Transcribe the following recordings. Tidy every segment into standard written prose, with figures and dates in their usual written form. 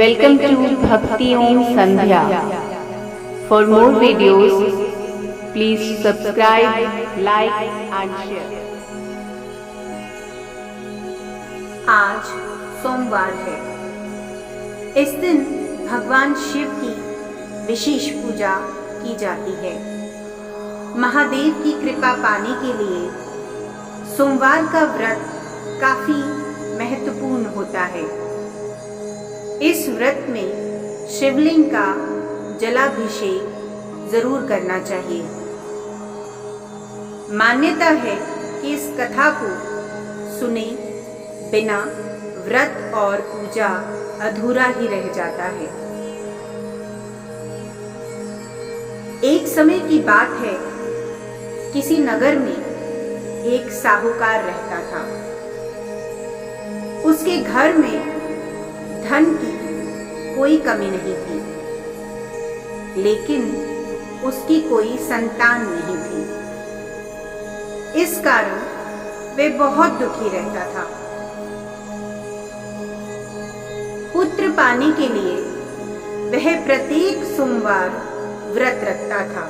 Welcome to Bhakti Om Sandhya. For more videos, please subscribe, like and share. आज सोमवार है। इस दिन भगवान शिव की विशेष पूजा की जाती है। महादेव की कृपा पाने के लिए सोमवार का व्रत काफी महत्वपूर्ण होता है। इस व्रत में शिवलिंग का जलाभिषेक जरूर करना चाहिए। मान्यता है कि इस कथा को सुने बिना व्रत और पूजा अधूरा ही रह जाता है। एक समय की बात है, किसी नगर में एक साहूकार रहता था। उसके घर में धन की कोई कमी नहीं थी, लेकिन उसकी कोई संतान नहीं थी। इस कारण वे बहुत दुखी रहता था। पुत्र पाने के लिए वह प्रत्येक सोमवार व्रत रखता था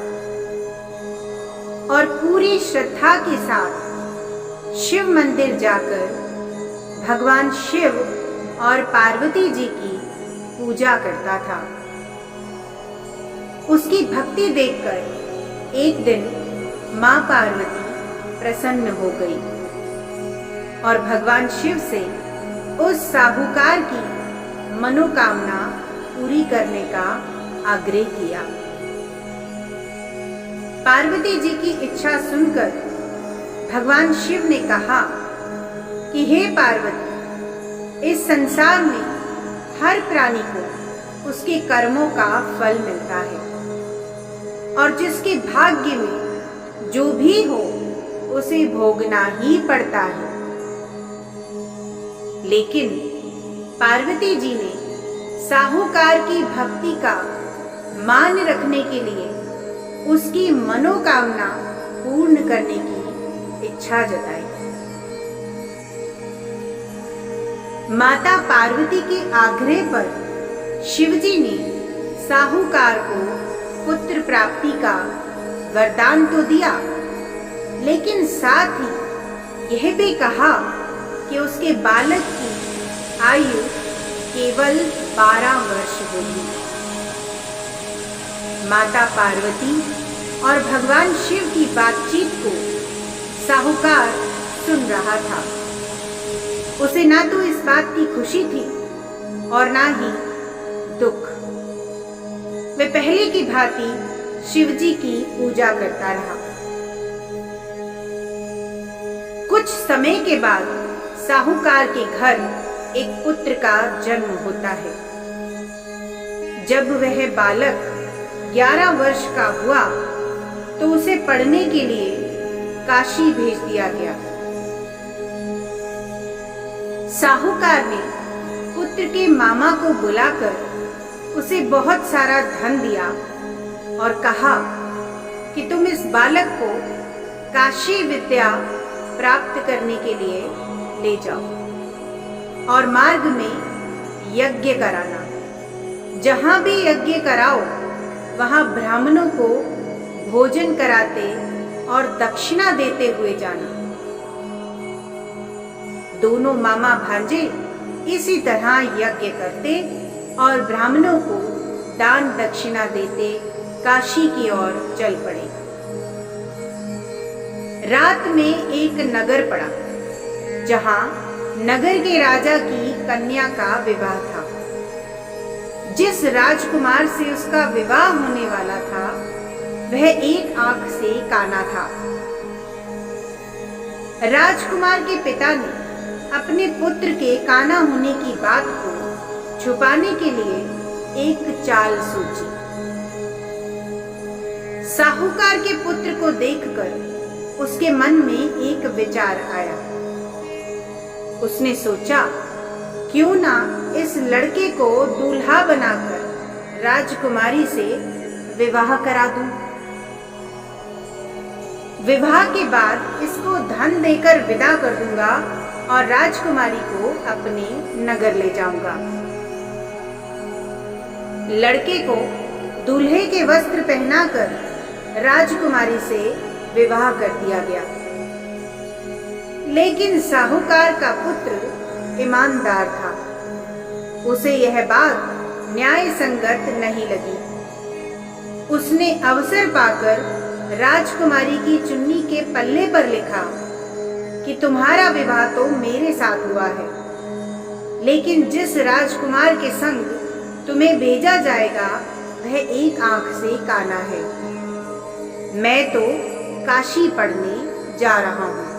और पूरी श्रद्धा के साथ शिव मंदिर जाकर भगवान शिव और पार्वती जी की पूजा करता था। उसकी भक्ति देखकर एक दिन मां पार्वती प्रसन्न हो गई और भगवान शिव से उस साहूकार की मनोकामना पूरी करने का आग्रह किया। पार्वती जी की इच्छा सुनकर भगवान शिव ने कहा कि हे पार्वती, इस संसार में हर प्राणी को उसके कर्मों का फल मिलता है और जिसके भाग्य में जो भी हो उसे भोगना ही पड़ता है। लेकिन पार्वती जी ने साहूकार की भक्ति का मान रखने के लिए उसकी मनोकामना पूर्ण करने की इच्छा जताई। माता पार्वती के आग्रह पर शिवजी ने साहूकार को पुत्र प्राप्ति का वरदान तो दिया, लेकिन साथ ही यह भी कहा कि उसके बालक की आयु केवल 12 वर्ष होगी। माता पार्वती और भगवान शिव की बातचीत को साहूकार सुन रहा था। उसे ना तो इस बात की खुशी थी और ना ही दुख। वह पहले की भांति शिवजी की पूजा करता रहा। कुछ समय के बाद साहूकार के घर एक पुत्र का जन्म होता है। जब वह बालक 11 वर्ष का हुआ तो उसे पढ़ने के लिए काशी भेज दिया गया। साहूकार ने पुत्र के मामा को बुलाकर उसे बहुत सारा धन दिया और कहा कि तुम इस बालक को काशी विद्या प्राप्त करने के लिए ले जाओ और मार्ग में यज्ञ कराना। जहां भी यज्ञ कराओ वहां ब्राह्मणों को भोजन कराते और दक्षिणा देते हुए जाना। दोनों मामा भांजे इसी तरह यज्ञ करते और ब्राह्मणों को दान दक्षिणा देते काशी की ओर चल पड़े। रात में एक नगर पड़ा जहां नगर के राजा की कन्या का विवाह था। जिस राजकुमार से उसका विवाह होने वाला था वह एक आंख से काना था। राजकुमार के पिता ने अपने पुत्र के काना होने की बात को छुपाने के लिए एक चाल सोची। साहूकार के पुत्र को देखकर उसके मन में एक विचार आया। उसने सोचा, क्यों ना इस लड़के को दूल्हा बनाकर राजकुमारी से विवाह करा दूं। विवाह के बाद इसको धन देकर विदा कर दूंगा और राजकुमारी को अपने नगर ले जाऊंगा। लड़के को दूल्हे के वस्त्र पहनाकर राजकुमारी से विवाह कर दिया गया। लेकिन साहूकार का पुत्र ईमानदार था। उसे यह बात न्याय संगत नहीं लगी। उसने अवसर पाकर राजकुमारी की चुन्नी के पल्ले पर लिखा कि तुम्हारा विवाह तो मेरे साथ हुआ है, लेकिन जिस राजकुमार के संग तुम्हें भेजा जाएगा वह एक आंख से काना है। मैं तो काशी पढ़ने जा रहा हूं।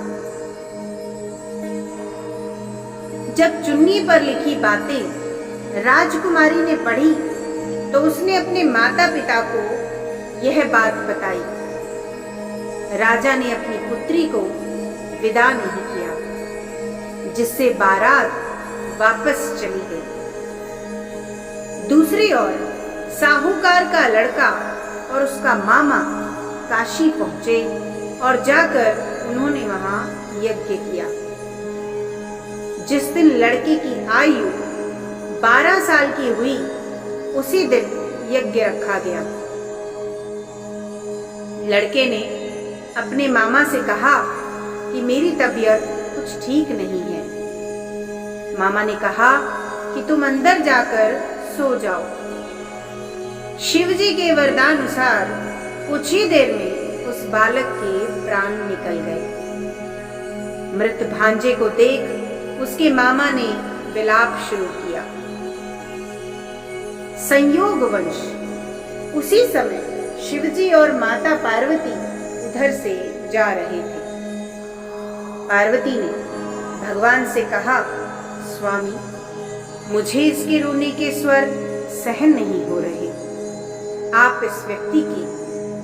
जब चुन्नी पर लिखी बातें राजकुमारी ने पढ़ी तो उसने अपने माता पिता को यह बात बताई। राजा ने अपनी पुत्री को विदा नहीं किया, जिससे बारात वापस चली गई। दूसरी ओर साहूकार का लड़का और उसका मामा काशी पहुंचे और जाकर उन्होंने वहां यज्ञ किया। जिस दिन लड़के की आयु 12 साल की हुई, उसी दिन यज्ञ रखा गया। लड़के ने अपने मामा से कहा कि मेरी तबीयत कुछ ठीक नहीं है। मामा ने कहा कि तुम अंदर जाकर सो जाओ। शिवजी के वरदानुसार कुछ ही देर में उस बालक के प्राण निकल गए। मृत भांजे को देख उसके मामा ने विलाप शुरू किया। संयोगवश उसी समय शिवजी और माता पार्वती उधर से जा रहे थे। पार्वती ने भगवान से कहा, स्वामी, मुझे इसके रोने के स्वर सहन नहीं हो रहे। आप इस व्यक्ति के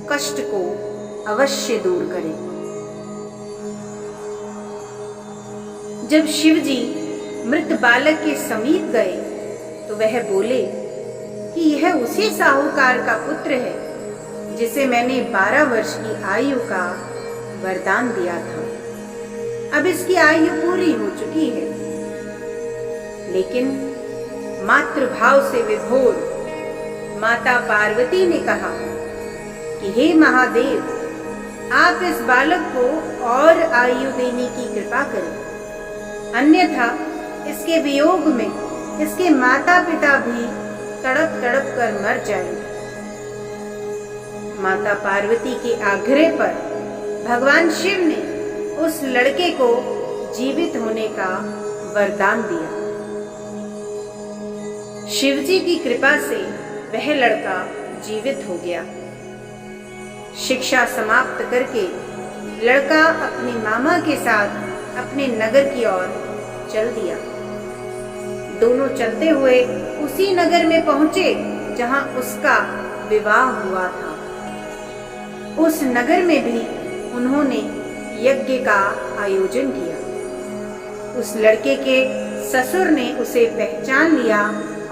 कष्ट को अवश्य दूर करें। जब शिवजी मृत बालक के समीप गए तो वह बोले कि यह उसी साहूकार का पुत्र है जिसे मैंने 12 वर्ष की आयु का वरदान दिया था। अब इसकी आयु पूरी हो चुकी है। लेकिन मातृभाव से विभोर माता पार्वती ने कहा कि हे महादेव, आप इस बालक को और आयु देने की कृपा करें, अन्यथा इसके वियोग में इसके माता पिता भी तड़प तड़प कर मर जाएंगे। माता पार्वती के आग्रह पर भगवान शिव ने उस लड़के को जीवित होने का वरदान दिया। शिवजी की कृपा से वह लड़का जीवित हो गया। शिक्षा समाप्त करके लड़का अपने मामा के साथ अपने नगर की ओर चल दिया। दोनों चलते हुए उसी नगर में पहुंचे जहां उसका विवाह हुआ था। उस नगर में भी उन्होंने यज्ञ का आयोजन किया। उस लड़के के ससुर ने उसे पहचान लिया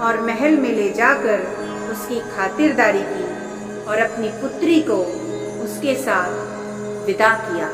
और महल में ले जाकर उसकी खातिरदारी की और अपनी पुत्री को उसके साथ विदा किया।